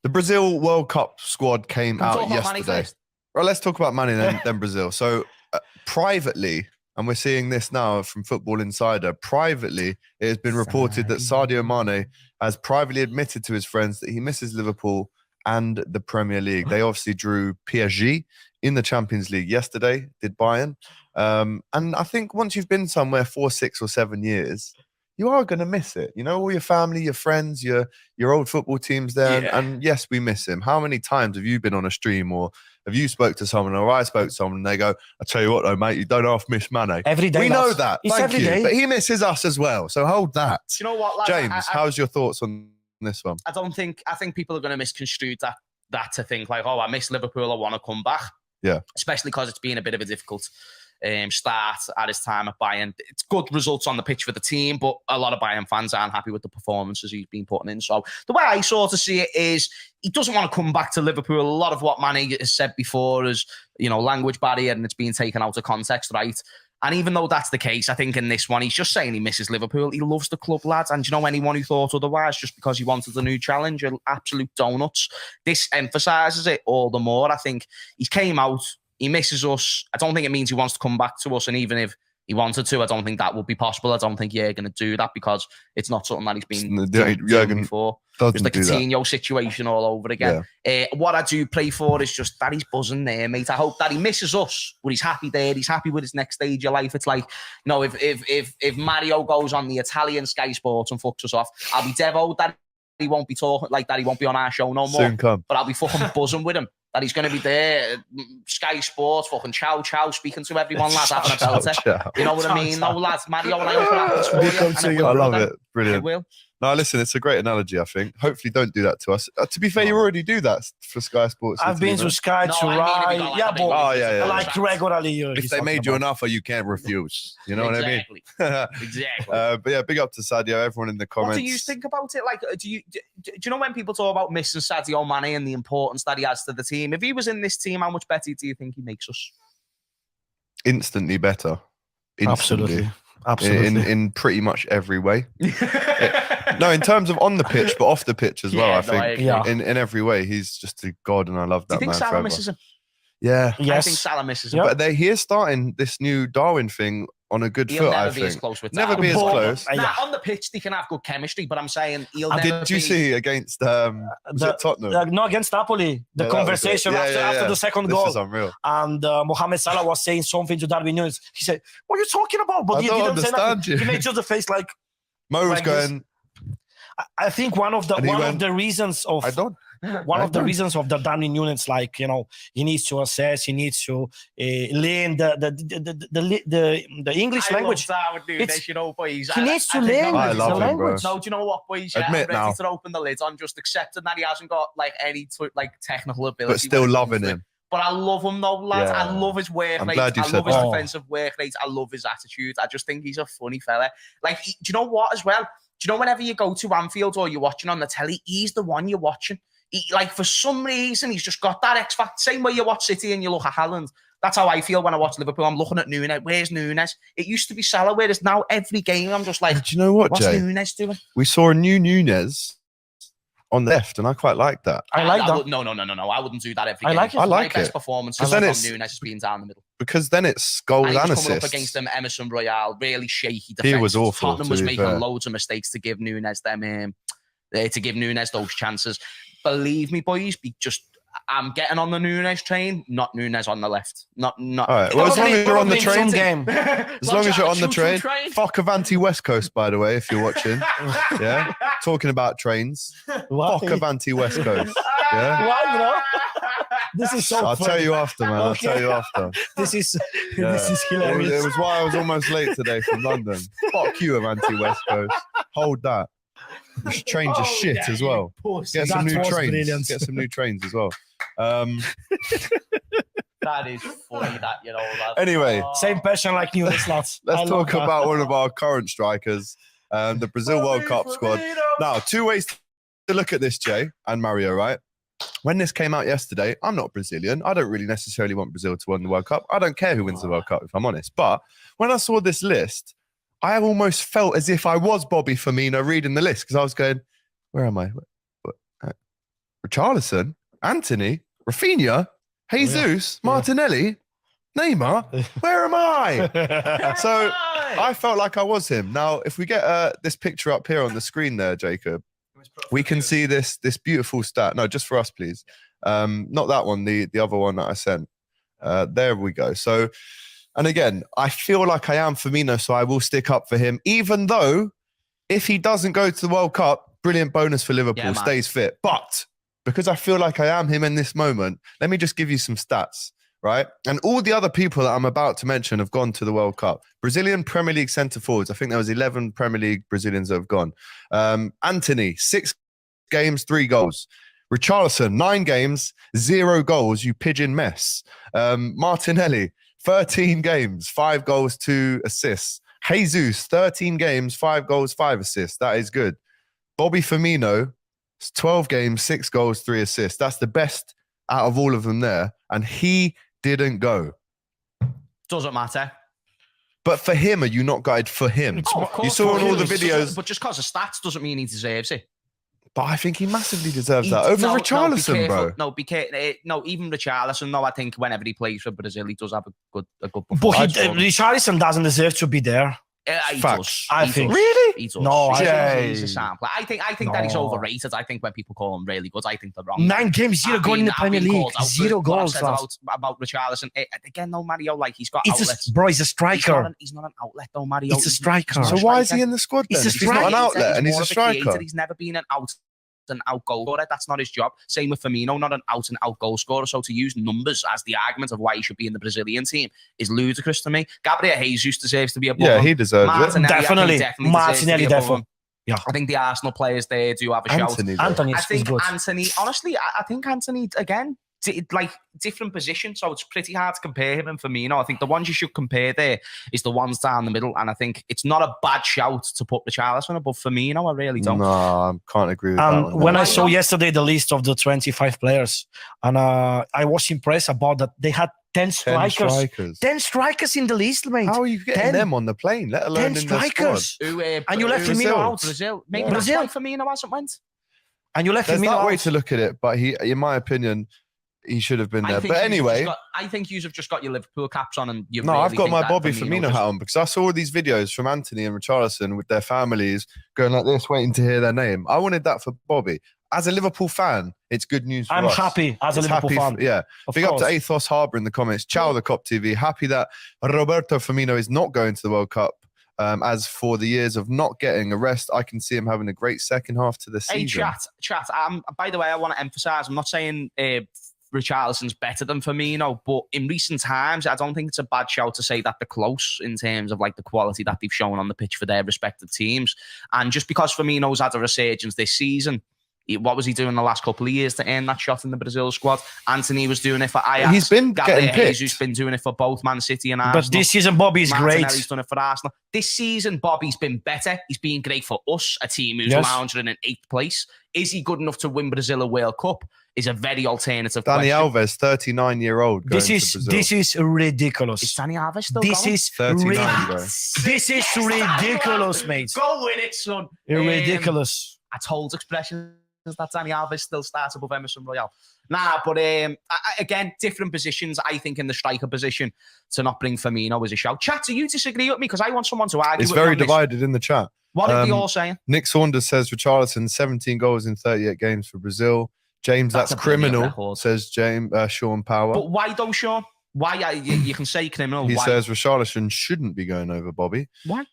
The Brazil World Cup squad came out yesterday. Well, let's talk about Mane then Brazil. So privately, and we're seeing this now from Football Insider, privately, it has been reported that Sadio Mane has privately admitted to his friends that he misses Liverpool and the Premier League. They obviously drew PSG in the Champions League yesterday, did Bayern. And I think once you've been somewhere for 6 or 7 years, you are going to miss it. You know, all your family, your friends, your old football teams there. Yeah. And yes, we miss him. How many times have you been on a stream, or have you spoke to someone, or I spoke to someone, and they go, I tell you what though, mate, you don't half miss Mane. Every day. We know that. It's Thank every you. day. But he misses us as well. So hold that. Do you know what, lads? James, how's your thoughts on this one? I think people are going to misconstrue that to think like, oh, I miss Liverpool, I want to come back. Yeah. Especially because it's been a bit of a difficult start at his time at Bayern. It's good results on the pitch for the team, but a lot of Bayern fans aren't happy with the performances he's been putting in. So the way I sort of see it is he doesn't want to come back to Liverpool. A lot of what Mane has said before is, you know, language barrier, and it's being taken out of context, right? And even though that's the case, I think in this one, he's just saying he misses Liverpool. He loves the club, lads. And you know, anyone who thought otherwise, just because he wanted a new challenge, are absolute donuts. This emphasises it all the more. I think he came out, he misses us. I don't think it means he wants to come back to us. And even if he wanted to, I don't think that would be possible. I don't think you're going to do that because it's not something that he's been doing before. It's the Coutinho situation all over again. Yeah. What I do play for is just that he's buzzing there, mate. I hope that he misses us, but he's happy there. He's happy with his next stage of life. It's like, you know, if Mario goes on the Italian Sky Sports and fucks us off, I'll be devoted that he won't be talking like that. He won't be on our show no more. Soon come. But I'll be fucking buzzing with him. That he's going to be there, Sky Sports, fucking chow, speaking to everyone, lads, having a belter. You know what I mean? No, lads, Mario and I open happens for you. I love it. Brilliant. It will. No, listen, it's a great analogy, I think. Hopefully, don't do that to us. To be fair, you already do that for Sky Sports. I've been to Sky to ride. Like regularly. If they made you an offer, you can't refuse. You know what I mean? Exactly. But yeah, big up to Sadio, everyone in the comments. What do you think about it? Like, do you know when people talk about missing Sadio Mane and the importance that he has to the team? If he was in this team, how much better do you think he makes us? Instantly better. Instantly. Absolutely. In pretty much every way. No, in terms of on the pitch, but off the pitch as well. I think in every way, he's just a god, and I love that. Do you think Salah misses him? Yeah, yes. I think Salah misses him. But he is starting this new Darwin thing on a good foot. I think. As close with never be as close. On the pitch, they can have good chemistry, but I'm saying he'll never. Did you see against Tottenham? No, against Napoli. The conversation after the second goal. This is unreal. And Mohamed Salah was saying something to Darwin Nunez. He said, "What are you talking about?" But he didn't say nothing. He made just the face like. Mo was going. I think one of the reasons of the reasons of the Darwin Nunez, like, you know, he needs to assess, he needs to learn the English language. You know, boys. He needs to learn the language. No, do you know what, boys? Admit I'm ready now. to open the lid on just accepting that he hasn't got like any technical ability, but still loving him. But I love him though, lads. I love his work rate. I love his defensive work rate. I love his attitude. I just think he's a funny fella. Like, do you know what as well? Do you know whenever you go to Anfield or you're watching on the telly, he's the one you're watching. Like, for some reason, he's just got that X factor. Same way you watch City and you look at Haaland. That's how I feel when I watch Liverpool. I'm looking at Nunez. Where's Nunez? It used to be Salah, whereas now every game I'm just like, do you know what, what's Jay? Nunez doing? We saw a new Nunez on the left, and I quite like that. I like that. No. I wouldn't do that every game. I like it. My best performance is from Nunez has been down the middle. Because then it's goals and assists. Coming up against them, Emerson Royale, really shaky defense. He was awful. Tottenham was making loads of mistakes to give Nunez those chances. Believe me, boys, I'm getting on the Nunez train, not Nunez on the left. Not. All right. Well, as long as you're on the train, as long as you're on the train. Fuck Avanti West Coast, by the way, if you're watching. Yeah, talking about trains. Fuck Avanti West Coast. Yeah. Why, bro? This is so. I'll tell you after, man. I'll tell you after. This is hilarious. It was why I was almost late today from London. Fuck you, Avanti West Coast. Hold that. This trains are shit as well. Get some new trains. Brilliant. Get some new trains as well. That is funny, that, you know. Anyway. Same passion like Nunez, lads. Let's talk about one of our current strikers, the Brazil World Cup squad. Now, two ways to look at this, Jay and Mario, right? When this came out yesterday, I'm not Brazilian. I don't really necessarily want Brazil to win the World Cup. I don't care who wins the World Cup, if I'm honest. But when I saw this list, I almost felt as if I was Bobby Firmino reading the list, because I was going, where am I? Richarlison, Anthony, Rafinha, Jesus, Martinelli, Neymar. Where am I? So I felt like I was him. Now, if we get this picture up here on the screen there, Jacob, we can see this beautiful stat. No, just for us, please. Not that one, the other one that I sent. There we go. So, and again, I feel like I am Firmino, so I will stick up for him, even though if he doesn't go to the World Cup, brilliant bonus for Liverpool, stays fit. But because I feel like I am him in this moment, let me just give you some stats, right? And all the other people that I'm about to mention have gone to the World Cup. Brazilian Premier League centre forwards. I think there was 11 Premier League Brazilians that have gone. Anthony, 6 games, 3 goals. Richarlison, 9 games, 0 goals. You pigeon mess. Martinelli, 13 games, 5 goals, 2 assists. Jesus, 13 games, 5 goals, 5 assists. That is good. Bobby Firmino, 12 games, 6 goals, 3 assists. That's the best out of all of them there. And he didn't go. Doesn't matter. But for him, are you not guided for him? You saw in all the videos. But just because of stats doesn't mean he deserves it. But I think he massively deserves that over Richarlison, bro. No, even Richarlison. No, I think whenever he plays for Brazil, he does have a good performance. But Richarlison doesn't deserve to be there. He does. I think. Really? He does. No, he's a sample. I think that he's overrated. I think when people call him really good, I think they're wrong. 9 games, 0 goals in the Premier League. 0 goals. About Richarlison. Again, no, Mario, like he's got outlets. He's a striker. He's not an outlet, though, Mario. He's a striker. So why is he in the squad then? He's not an outlet and he's a striker. He's never been an out goal scorer. That's not his job. Same with Firmino, not an out and out goal scorer. So to use numbers as the argument of why he should be in the Brazilian team is ludicrous to me. Gabriel Jesus deserves to be above him. He deserves it. Definitely. Martinelli, definitely. Yeah. I think the Arsenal players there do have a shout. Anthony is good. Honestly, I think Anthony, again, like different position, so it's pretty hard to compare him and Firmino. I think the ones you should compare there is the ones down the middle, and I think it's not a bad shout to put Richarlison above Firmino. I really don't. No, I can't agree with that one. When I saw yesterday the list of the 25 players, and I was impressed about that they had 10 strikers. 10 strikers in the list, mate. How are you getting them on the plane, let alone 10 in strikers. the squad? And you left Firmino out. Brazil. Maybe that's why Firmino hasn't went. And you left There's Firmino that way out. to look at it, but he, in my opinion, he should have been there. But anyway, I think you have just got your Liverpool caps on, and you. No, really I've got my Bobby Firmino hat on because I saw all these videos from Anthony and Richarlison with their families going like this, waiting to hear their name. I wanted that for Bobby. As a Liverpool fan, it's good news for us. I'm happy as a Liverpool fan. Yeah. Big up to Athos Harbour in the comments. Ciao, the Cop TV. Happy that Roberto Firmino is not going to the World Cup. As for the years of not getting a rest, I can see him having a great second half to the season. Hey, chat. By the way, I want to emphasise, I'm not saying Richarlison's better than Firmino, but in recent times, I don't think it's a bad shout to say that they're close in terms of like the quality that they've shown on the pitch for their respective teams. And just because Firmino's had a resurgence this season, what was he doing the last couple of years to earn that shot in the Brazil squad? Anthony was doing it for Ajax. He's been getting picked. Jesus been doing it for both Man City and Arsenal. But this season, Bobby's great. Martinelli's done it for Arsenal. This season, Bobby's been better. He's been great for us, a team who's lounging in 8th place. Is he good enough to win Brazil a World Cup? Is a very alternative Danny question. Alves, 39-year-old. This is ridiculous. Is Danny Alves still this going? is 39, bro. This is ridiculous, mate. Go with it, son. Ridiculous. I told expressions that Danny Alves still starts above Emerson Royale. Nah, but again, different positions. I think in the striker position to not bring Firmino is a shout. Chat, do you disagree with me? Because I want someone to argue. It's very divided in the chat. What are they all saying? Nick Saunders says Richarlison, 17 goals in 38 games for Brazil. James, that's criminal, says Sean Power. But why though, Sean? Why you can say criminal? He says Richarlison shouldn't be going over Bobby. Why?